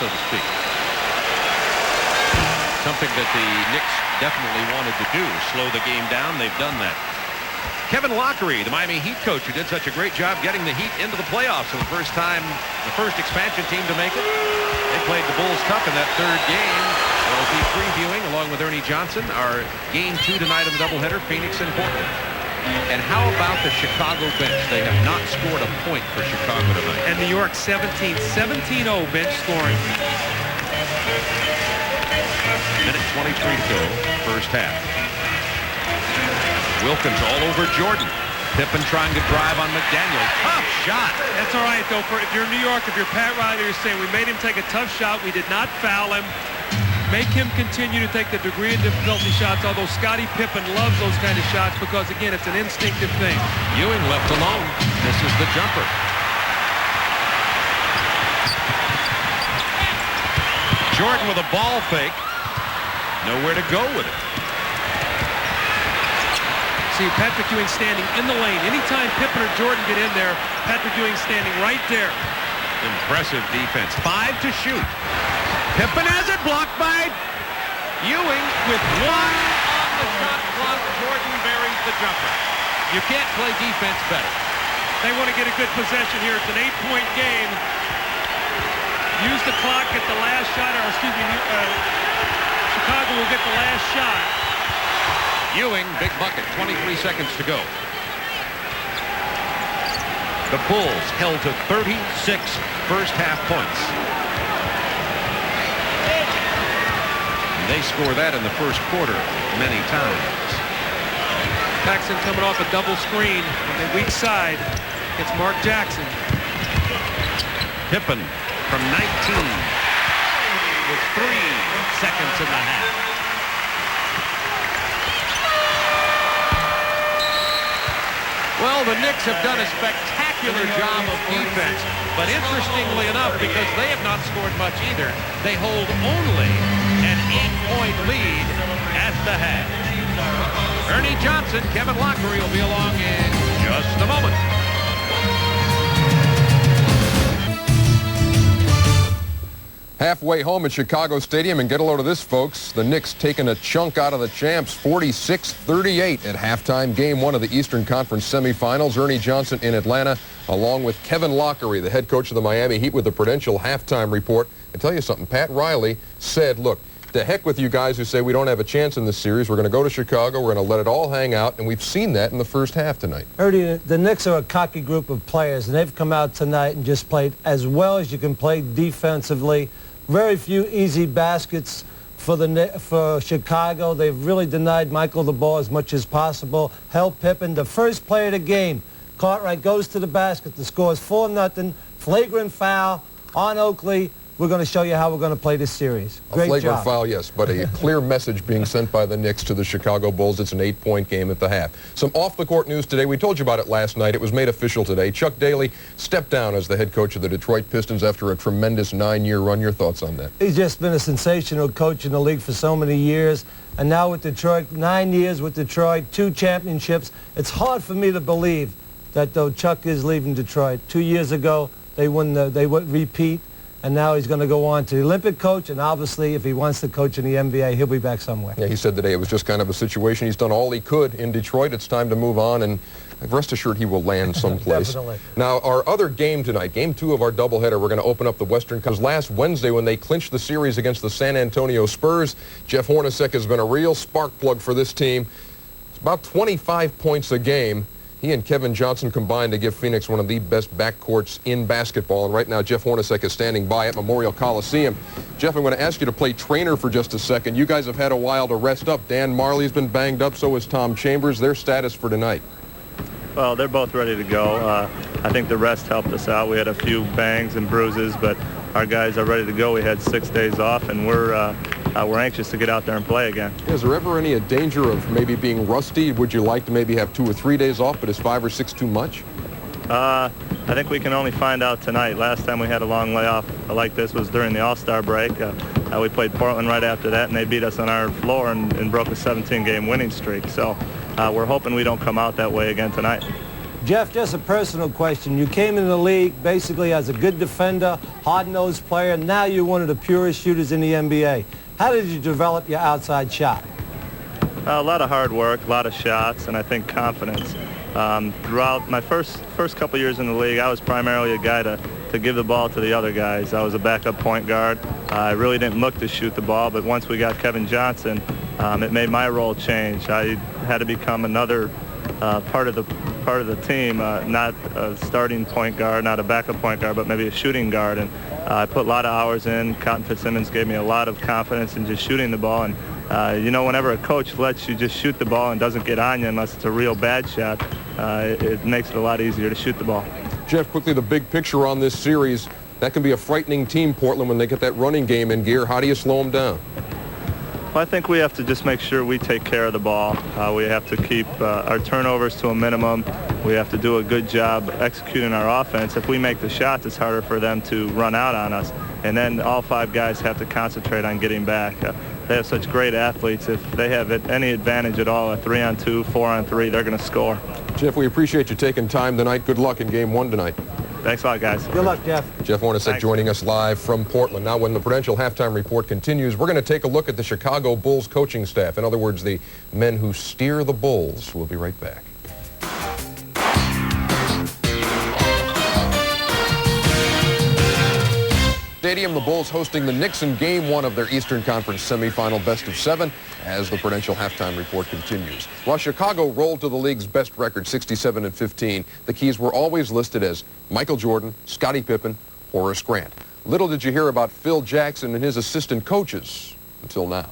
so to speak. Something that the Knicks definitely wanted to do, slow the game down. They've done that. Kevin Lockery, the Miami Heat coach, who did such a great job getting the Heat into the playoffs for the first time, the first expansion team to make it. They played the Bulls tough in that third game. We'll be previewing, along with Ernie Johnson, our Game 2 tonight in the doubleheader, Phoenix and Portland. And how about the Chicago bench? They have not scored a point for Chicago tonight. And New York 17-0 bench scoring. Minute 23 to go, first half. Wilkins all over Jordan. Pippen trying to drive on McDaniel. Tough shot. That's all right, though. If you're New York, if you're Pat Riley, you're saying we made him take a tough shot. We did not foul him. Make him continue to take the degree of difficulty shots, although Scottie Pippen loves those kind of shots because, again, it's an instinctive thing. Ewing left alone. Misses the jumper. Jordan with a ball fake. Nowhere to go with it. See Patrick Ewing standing in the lane. Anytime Pippen or Jordan get in there, Patrick Ewing standing right there. Impressive defense. 5 to shoot. Pippen has it blocked by Ewing with 1 on the shot clock. Jordan buries the jumper. You can't play defense better. They want to get a good possession here. It's an 8-point game. Use the clock at the last shot, or excuse me, Chicago will get the last shot. Ewing, big bucket, 23 seconds to go. The Bulls held to 36 first half points. And they score that in the first quarter many times. Paxson coming off a double screen on the weak side. It's Mark Jackson. Pippen from 19 with 3 seconds in the half. Well, the Knicks have done a spectacular job of defense, but interestingly enough, because they have not scored much either, they hold only an 8-point lead at the half. Ernie Johnson, Kevin Lockery will be along in just a moment. Halfway home at Chicago Stadium, and get a load of this, folks. The Knicks taking a chunk out of the champs, 46-38 at halftime, game 1 of the Eastern Conference semifinals. Ernie Johnson in Atlanta, along with Kevin Lockery, the head coach of the Miami Heat, with the Prudential halftime report. And tell you something, Pat Riley said, look, to heck with you guys who say we don't have a chance in this series. We're going to go to Chicago. We're going to let it all hang out, and we've seen that in the first half tonight. Ernie, the Knicks are a cocky group of players, and they've come out tonight and just played as well as you can play defensively. Very few easy baskets for Chicago. They've really denied Michael the ball as much as possible. Held Pippen, the first play of the game. Cartwright goes to the basket. The score is 4-0. Flagrant foul on Oakley. We're going to show you how we're going to play this series. Great job. A flagrant job. foul, yes, but a clear message being sent by the Knicks to the Chicago Bulls. It's an 8-point game at the half. Some off-the-court news today. We told you about it last night. It was made official today. Chuck Daly stepped down as the head coach of the Detroit Pistons after a tremendous 9-year run. Your thoughts on that? He's just been a sensational coach in the league for so many years. And now with Detroit, 9 years with Detroit, 2 championships. It's hard for me to believe that, though, Chuck is leaving Detroit. 2 years ago, they would repeat. And now he's going to go on to the Olympic coach, and obviously, if he wants to coach in the NBA, he'll be back somewhere. Yeah, he said today it was just kind of a situation. He's done all he could in Detroit. It's time to move on, and rest assured he will land someplace. Definitely. Now, our other game tonight, game 2 of our doubleheader, we're going to open up the Western Conference. Last Wednesday, when they clinched the series against the San Antonio Spurs, Jeff Hornacek has been a real spark plug for this team. It's about 25 points a game. He and Kevin Johnson combined to give Phoenix one of the best backcourts in basketball. And right now, Jeff Hornacek is standing by at Memorial Coliseum. Jeff, I'm going to ask you to play trainer for just a second. You guys have had a while to rest up. Dan Marley's been banged up, so is Tom Chambers. Their status for tonight? Well, they're both ready to go. I think the rest helped us out. We had a few bangs and bruises, but our guys are ready to go. We had 6 days off, and we're anxious to get out there and play again. Is there ever any danger of maybe being rusty? Would you like to maybe have 2 or 3 days off, but is 5 or 6 too much? I think we can only find out tonight. Last time we had a long layoff like this was during the All-Star break. We played Portland right after that, and they beat us on our floor and broke a 17-game winning streak. So we're hoping we don't come out that way again tonight. Jeff, just a personal question. You came into the league basically as a good defender, hard-nosed player. Now you're one of the purest shooters in the NBA. How did you develop your outside shot? A lot of hard work, a lot of shots, and I think confidence. Throughout my first couple years in the league, I was primarily a guy to give the ball to the other guys. I was a backup point guard. I really didn't look to shoot the ball, but once we got Kevin Johnson, it made my role change. I had to become another part of the team, not a starting point guard, not a backup point guard, but maybe a shooting guard. And I put a lot of hours in. Cotton Fitzsimmons gave me a lot of confidence in just shooting the ball. And you know, whenever a coach lets you just shoot the ball and doesn't get on you unless it's a real bad shot, it makes it a lot easier to shoot the ball. Jeff, quickly, the big picture on this series, that can be a frightening team, Portland, when they get that running game in gear. How do you slow them down? Well, I think we have to just make sure we take care of the ball. We have to keep our turnovers to a minimum. We have to do a good job executing our offense. If we make the shots, it's harder for them to run out on us. And then all five guys have to concentrate on getting back. They have such great athletes. If they have any advantage at all, a 3-on-2, 4-on-3, they're going to score. Jeff, we appreciate you taking time tonight. Good luck in Game 1 tonight. Thanks a lot, guys. Good luck, Jeff. Jeff Hornacek joining us live from Portland. Now, when the Prudential Halftime Report continues, we're going to take a look at the Chicago Bulls coaching staff. In other words, the men who steer the Bulls. We'll be right back. Stadium, the Bulls hosting the Knicks in Game 1 of their Eastern Conference semifinal best-of-7 as the Prudential Halftime Report continues. While Chicago rolled to the league's best record, 67-15, the keys were always listed as Michael Jordan, Scottie Pippen, Horace Grant. Little did you hear about Phil Jackson and his assistant coaches until now.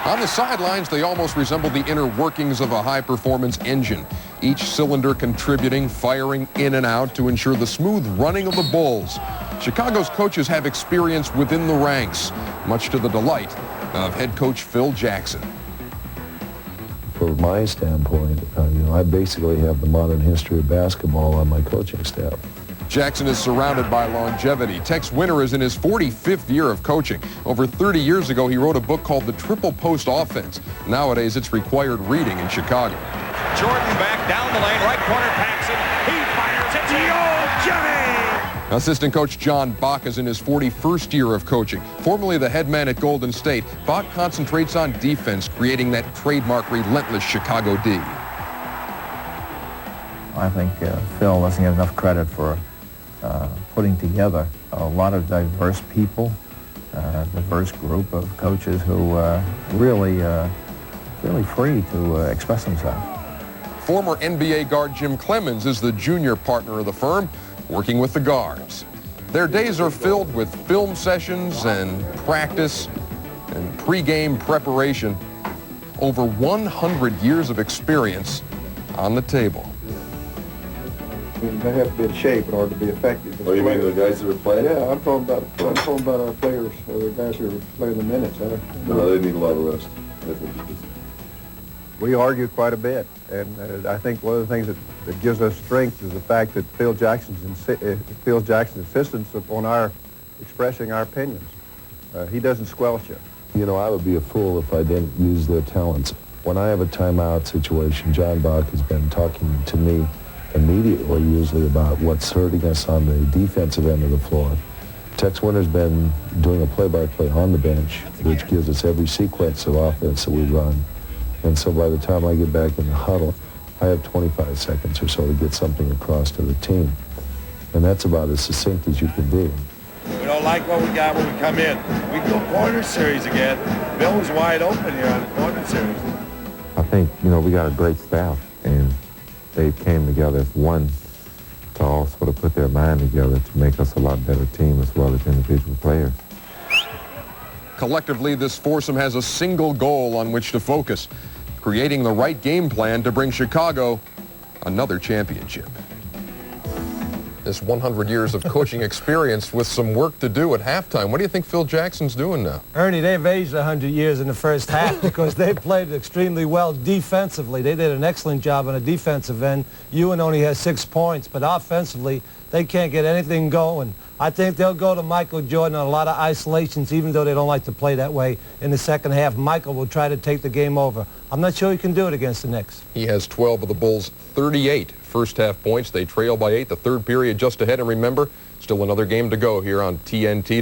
On the sidelines, they almost resemble the inner workings of a high-performance engine, each cylinder contributing, firing in and out to ensure the smooth running of the Bulls. Chicago's coaches have experience within the ranks, much to the delight of head coach Phil Jackson. From my standpoint, I basically have the modern history of basketball on my coaching staff. Jackson is surrounded by longevity. Tex Winter is in his 45th year of coaching. Over 30 years ago, he wrote a book called The Triple Post Offense. Nowadays, it's required reading in Chicago. Jordan back down the lane, right corner, Paxson. He fires it. Oh, Jimmy! Assistant coach John Bach is in his 41st year of coaching. Formerly the head man at Golden State, Bach concentrates on defense, creating that trademark relentless Chicago D. I think Phil doesn't get enough credit for putting together a lot of diverse people, diverse group of coaches who really free to express themselves. Former NBA guard Jim Clemens is the junior partner of the firm, working with the guards. Their days are filled with film sessions and practice and pre-game preparation. Over 100 years of experience on the table. They have to be in shape in order to be effective. Oh, you mean the guys that are playing? Yeah, I'm talking about our players, the guys who are playing the minutes. No, they need a lot of rest. We argue quite a bit, and I think one of the things that gives us strength is the fact that Phil Jackson's insistence upon our expressing our opinions. He doesn't squelch it. I would be a fool if I didn't use their talents. When I have a timeout situation, John Bach has been talking to me immediately, usually, about what's hurting us on the defensive end of the floor. Tex Winter's been doing a play-by-play on the bench, which gives us every sequence of offense that we run. And so by the time I get back in the huddle, I have 25 seconds or so to get something across to the team. And that's about as succinct as you can be. We don't like what we got when we come in. We go corner series again. Bill was wide open here on the corner series. I think, we got a great staff, and they came together as one to all sort of put their mind together to make us a lot better team as well as individual players. Collectively, this foursome has a single goal on which to focus, creating the right game plan to bring Chicago another championship. This 100 years of coaching experience with some work to do at halftime. What do you think Phil Jackson's doing now? Ernie, they've aged 100 years in the first half because they played extremely well defensively. They did an excellent job on the defensive end. Ewan only has 6 points, but offensively, They can't get anything going. I think they'll go to Michael Jordan on a lot of isolations, even though they don't like to play that way. In the second half, Michael will try to take the game over. I'm not sure he can do it against the Knicks. He has 12 of the Bulls' 38 first-half points. They trail by 8. The third period just ahead. And remember, still another game to go here on TNT.